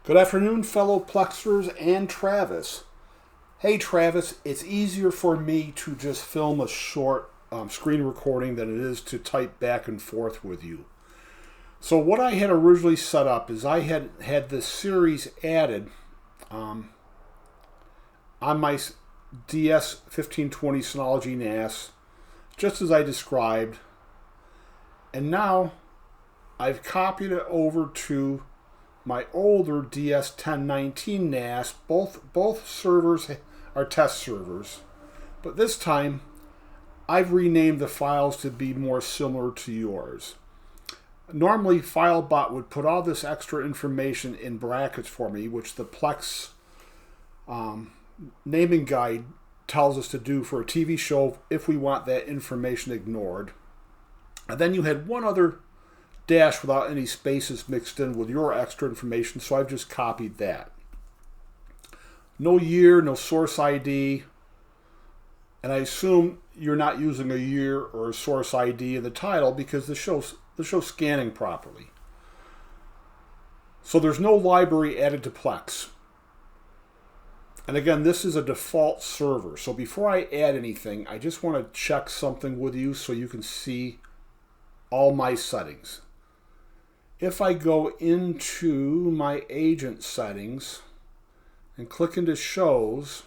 Good afternoon, fellow Plexers and Travis. Hey, Travis, it's easier for me to just film a short screen recording than it is to type back and forth with you. So what I had originally set up is I had this series added on my DS1520 Synology NAS, just as I described. And now I've copied it over to my older DS1019 NAS. Both servers are test servers, but this time I've renamed the files to be more similar to yours. Normally, FileBot would put all this extra information in brackets for me, which the Plex naming guide tells us to do for a TV show if we want that information ignored. And then you had one other dash without any spaces mixed in with your extra information, so I've just copied that. No year, no source ID, and I assume you're not using a year or a source ID in the title because the show's scanning properly. So there's no library added to Plex. And again, this is a default server. So before I add anything, I just want to check something with you so you can see all my settings. If I go into my agent settings and click into shows,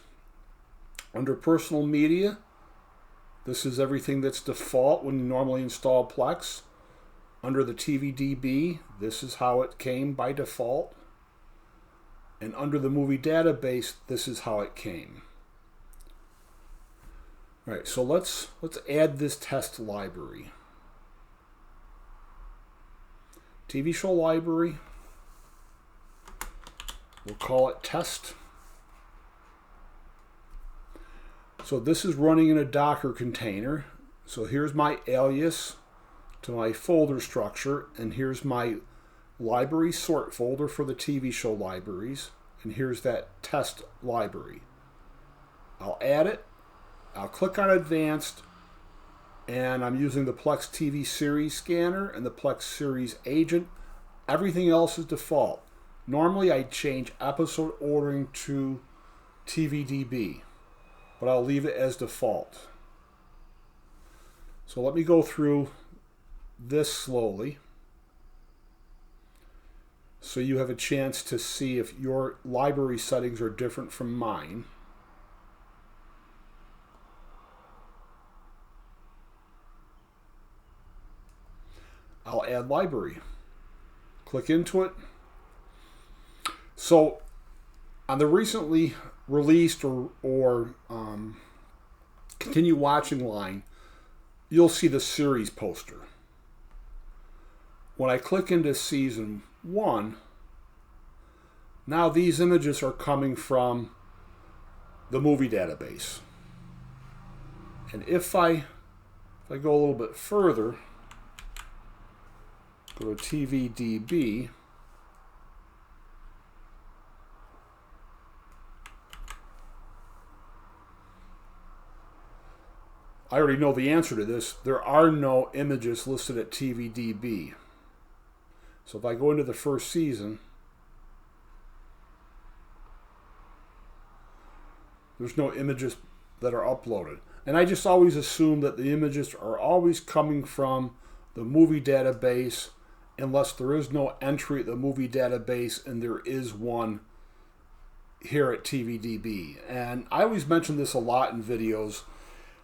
under personal media, this is everything that's default when you normally install Plex. Under the TVDB, this is how it came by default. And under the movie database, this is how it came. All right, so let's add this test library. TV show library. We'll call it test. So this is running in a Docker container. So here's my alias to my folder structure, and here's my library sort folder for the TV show libraries, and here's that test library. I'll add it. I'll click on advanced, and I'm using the Plex TV series scanner and the Plex series agent. Everything else is default. Normally I change episode ordering to TVDB, but I'll leave it as default. So let me go through this slowly so you have a chance to see if your library settings are different from mine. I'll add library. Click into it. So on the recently released or continue watching line, you'll see the series poster. When I click into season 1, now these images are coming from the movie database. And if I go a little bit further, go to TVDB, I already know the answer to this. There are no images listed at TVDB. So if I go into the first season, there's no images that are uploaded. And I just always assume that the images are always coming from the movie database unless there is no entry at the movie database, and there is one here at TVDB. And I always mention this a lot in videos.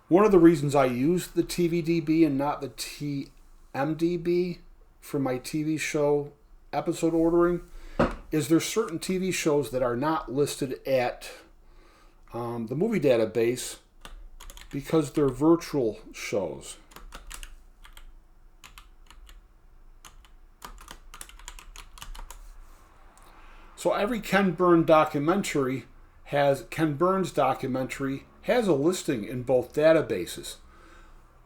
One of the reasons I use the TVDB and not the TMDB for my TV show episode ordering is there's certain TV shows that are not listed at the movie database because they're virtual shows. So every Ken Burns documentary has a listing in both databases,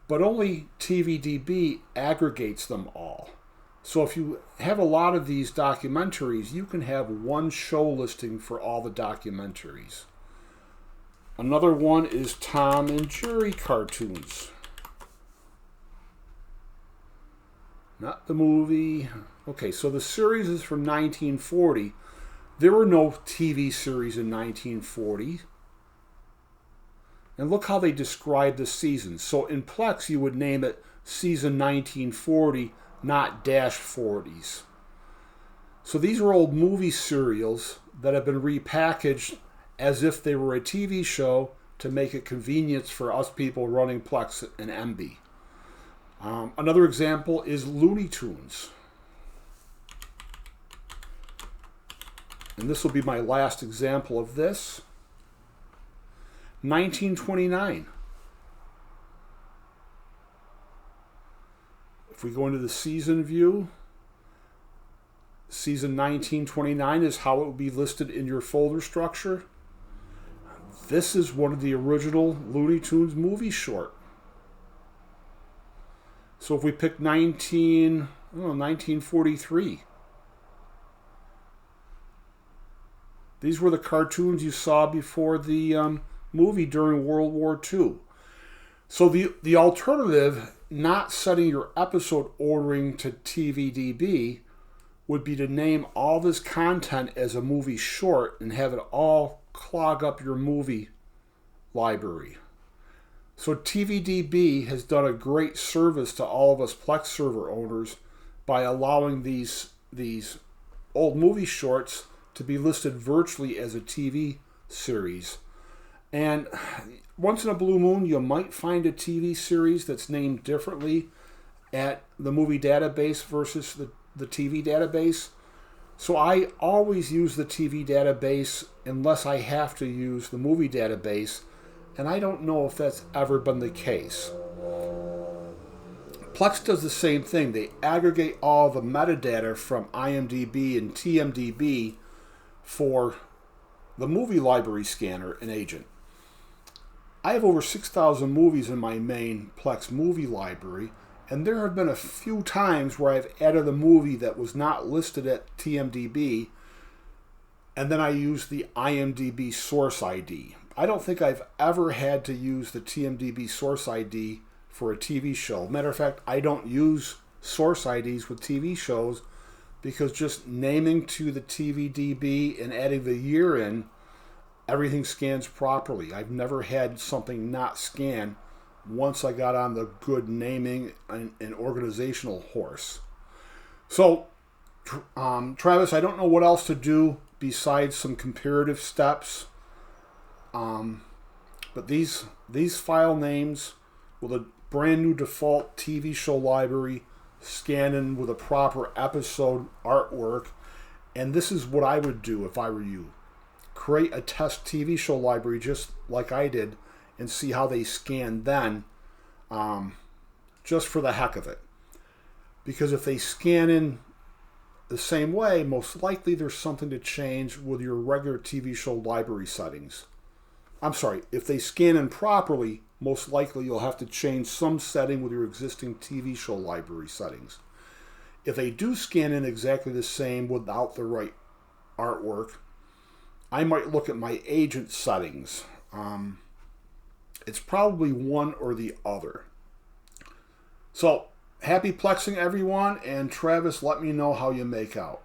but only TVDB aggregates them all. So if you have a lot of these documentaries, you can have one show listing for all the documentaries. Another one is Tom and Jerry cartoons. Not the movie. Okay, so the series is from 1940, There were no TV series in 1940. And look how they describe the seasons. So in Plex, you would name it season 1940, not dash 40s. So these are old movie serials that have been repackaged as if they were a TV show to make it convenient for us people running Plex and MB. Another example is Looney Tunes. And this will be my last example of this. 1929. If we go into the season view, season 1929 is how it will be listed in your folder structure. This is one of the original Looney Tunes movie short. So if we pick 1943, these were the cartoons you saw before the movie during World War II. So the alternative, not setting your episode ordering to TVDB, would be to name all this content as a movie short and have it all clog up your movie library. So TVDB has done a great service to all of us Plex server owners by allowing these old movie shorts to be listed virtually as a TV series. And once in a blue moon, you might find a TV series that's named differently at the movie database versus the TV database. So I always use the TV database unless I have to use the movie database, and I don't know if that's ever been the case. Plex does the same thing. They aggregate all the metadata from IMDb and TMDB for the movie library scanner and agent. I have over 6,000 movies in my main Plex movie library, and there have been a few times where I've added a movie that was not listed at TMDB, and then I use the IMDb source ID. I don't think I've ever had to use the TMDB source ID for a TV show. Matter of fact, I don't use source IDs with TV shows because just naming to the TVDB and adding the year in, everything scans properly. I've never had something not scan once I got on the good naming and organizational horse. So, Travis, I don't know what else to do besides some comparative steps. But these file names with a brand new default TV show library, scanning with a proper episode artwork, and this is what I would do if I were you. Create a test TV show library just like I did and see how they scan then, just for the heck of it. Because if they scan in the same way, most likely there's something to change with your regular TV show library settings. I'm sorry, if they scan in properly, most likely you'll have to change some setting with your existing TV show library settings. If they do scan in exactly the same without the right artwork, I might look at my agent settings. It's probably one or the other. So, happy Plexing everyone, and Travis, let me know how you make out.